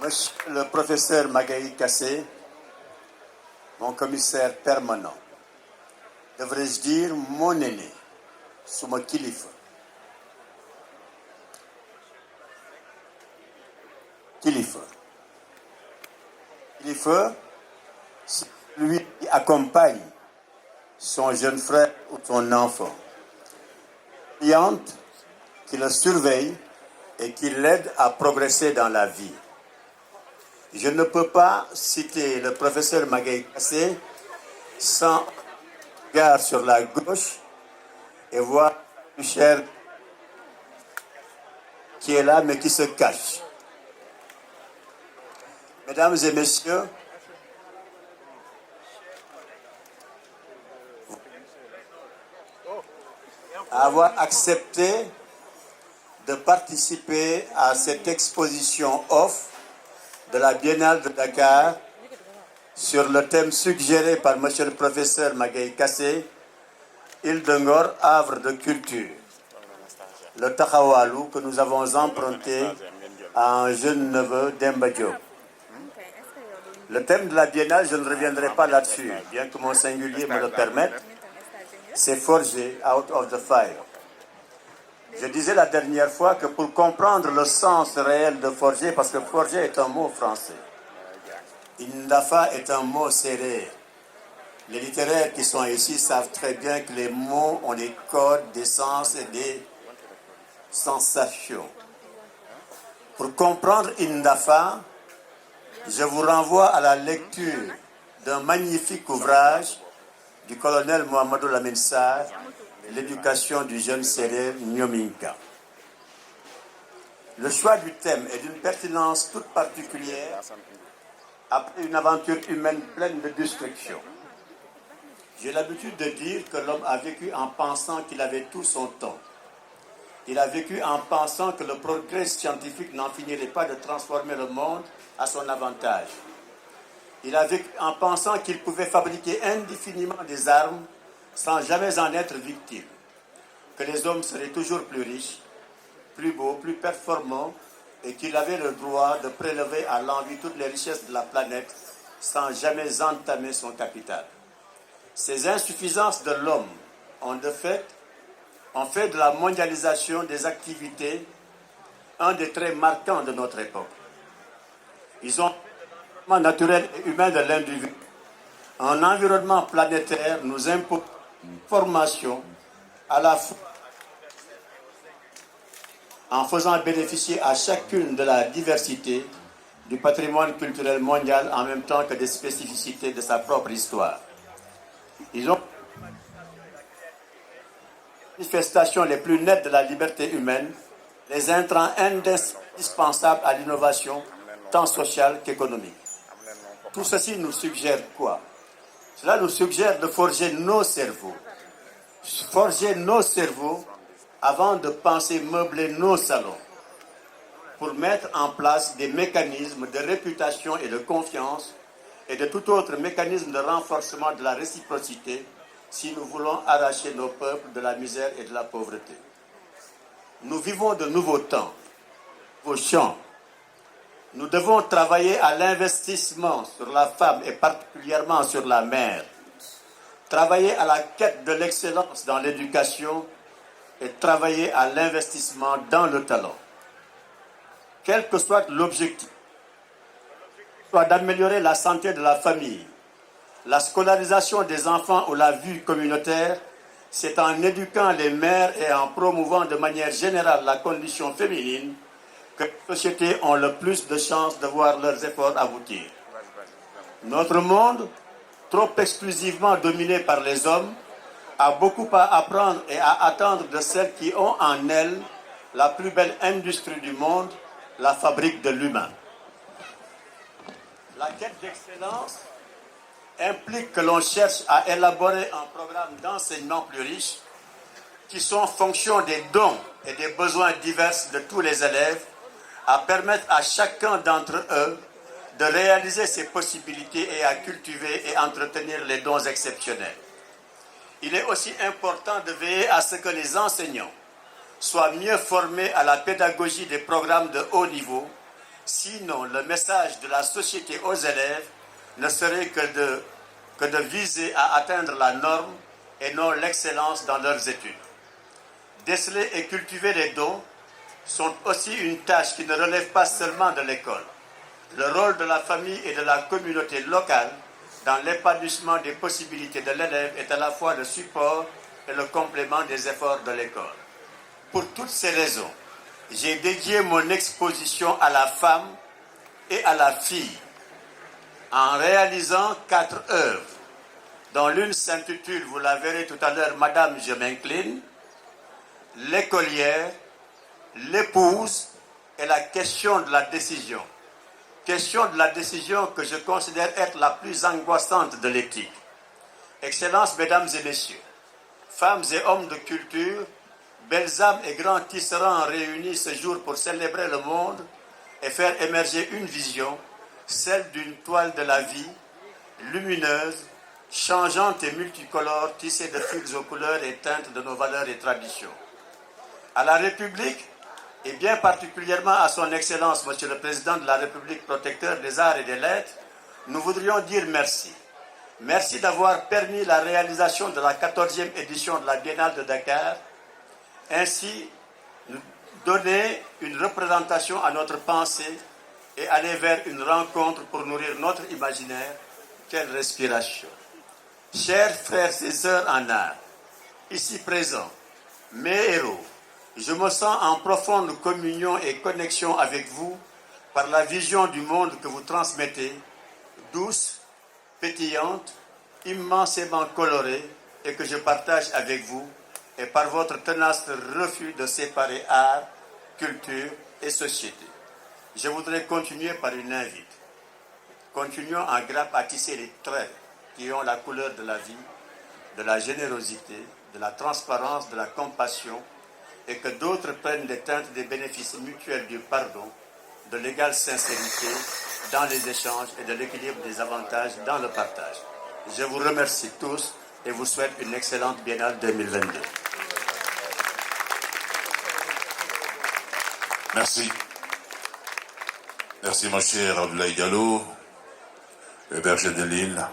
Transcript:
Monsieur le professeur Magaï Kassé, mon commissaire permanent, devrais-je dire mon aîné, Souma Kilifa. Kilifa, c'est lui qui accompagne son jeune frère ou son enfant, qui le surveille et qui l'aide à progresser dans la vie. Je ne peux pas citer le professeur Magaï Kassé sans regard sur la gauche et voir le cher qui est là mais qui se cache. Mesdames et messieurs, avoir accepté de participer à cette exposition off de la Biennale de Dakar sur le thème suggéré par monsieur le professeur Magaï Kassé, Île de Ngor, havre de culture. Le Takhawalou que nous avons emprunté à un jeune neveu d'Emba Diop. Le thème de la Biennale, je ne reviendrai pas là-dessus, bien que mon singulier me le permette, c'est forger out of the fire. Je disais la dernière fois que pour comprendre le sens réel de forger, parce que forger est un mot français, Indafa est un mot séré. Les littéraires qui sont ici savent très bien que les mots ont des codes, des sens et des sensations. Pour comprendre Indafa, je vous renvoie à la lecture d'un magnifique ouvrage du colonel Mohamedou Lamine Sarr, L'éducation du jeune Sérère Nyominka. Le choix du thème est d'une pertinence toute particulière après une aventure humaine pleine de destruction. J'ai l'habitude de dire que l'homme a vécu en pensant qu'il avait tout son temps. Il a vécu en pensant que le progrès scientifique n'en finirait pas de transformer le monde à son avantage. Il a vécu en pensant qu'il pouvait fabriquer indéfiniment des armes sans jamais en être victime. Que les hommes seraient toujours plus riches, plus beaux, plus performants et qu'il avait le droit de prélever à l'envi toutes les richesses de la planète sans jamais entamer son capital. Ces insuffisances de l'homme ont fait de la mondialisation des activités un des traits marquants de notre époque. Ils ont un naturel et humain de l'individu. Un environnement planétaire nous impose une formation à la fois en faisant bénéficier à chacune de la diversité du patrimoine culturel mondial en même temps que des spécificités de sa propre histoire. Ils ont les manifestations les plus nettes de la liberté humaine, les intrants indispensables à l'innovation, tant sociale qu'économique. Tout ceci nous suggère quoi? Cela nous suggère de forger nos cerveaux. Forger nos cerveaux avant de penser meubler nos salons. Pour mettre en place des mécanismes de réputation et de confiance et de tout autre mécanisme de renforcement de la réciprocité si nous voulons arracher nos peuples de la misère et de la pauvreté. Nous vivons de nouveaux temps, vos champs. Nous devons travailler à l'investissement sur la femme et particulièrement sur la mère. Travailler à la quête de l'excellence dans l'éducation et travailler à l'investissement dans le talent. Quel que soit l'objectif, soit d'améliorer la santé de la famille, la scolarisation des enfants ou la vie communautaire, c'est en éduquant les mères et en promouvant de manière générale la condition féminine que les sociétés ont le plus de chances de voir leurs efforts aboutir. Notre monde, trop exclusivement dominé par les hommes, a beaucoup à apprendre et à attendre de celles qui ont en elles la plus belle industrie du monde, la fabrique de l'humain. La quête d'excellence implique que l'on cherche à élaborer un programme d'enseignement plus riche qui sont en fonction des dons et des besoins divers de tous les élèves, à permettre à chacun d'entre eux de réaliser ses possibilités et à cultiver et entretenir les dons exceptionnels. Il est aussi important de veiller à ce que les enseignants soient mieux formés à la pédagogie des programmes de haut niveau, Sinon, le message de la société aux élèves ne serait que de viser à atteindre la norme et non l'excellence dans leurs études. Déceler et cultiver les dons sont aussi une tâche qui ne relève pas seulement de l'école. Le rôle de la famille et de la communauté locale dans l'épanouissement des possibilités de l'élève est à la fois le support et le complément des efforts de l'école. Pour toutes ces raisons, j'ai dédié mon exposition à la femme et à la fille en réalisant 4 œuvres, dont l'une s'intitule, vous la verrez tout à l'heure, Madame, je m'incline, l'écolière, l'épouse et la question de la décision. Question de la décision que je considère être la plus angoissante de l'éthique. Excellences, mesdames et messieurs, femmes et hommes de culture, belles âmes et grands tisserands réunis ce jour pour célébrer le monde et faire émerger une vision, celle d'une toile de la vie, lumineuse, changeante et multicolore, tissée de fils aux couleurs et teintes de nos valeurs et traditions. À la République, et bien particulièrement à son Excellence, Monsieur le Président de la République, protecteur des arts et des lettres, nous voudrions dire merci. Merci d'avoir permis la réalisation de la 14e édition de la Biennale de Dakar, ainsi nous donner une représentation à notre pensée et aller vers une rencontre pour nourrir notre imaginaire. Quelle respiration! Chers frères et sœurs en art, ici présents, mes héros, je me sens en profonde communion et connexion avec vous par la vision du monde que vous transmettez, douce, pétillante, immensément colorée et que je partage avec vous, et par votre tenace refus de séparer art, culture et société. Je voudrais continuer par une invite. Continuons en grappe à tisser les traits qui ont la couleur de la vie, de la générosité, de la transparence, de la compassion, et que d'autres prennent les teintes des bénéfices mutuels du pardon, de l'égale sincérité dans les échanges et de l'équilibre des avantages dans le partage. Je vous remercie tous et vous souhaite une excellente Biennale 2022. Merci. Merci mon cher Abdoulaye Diallo, le berger de l'île.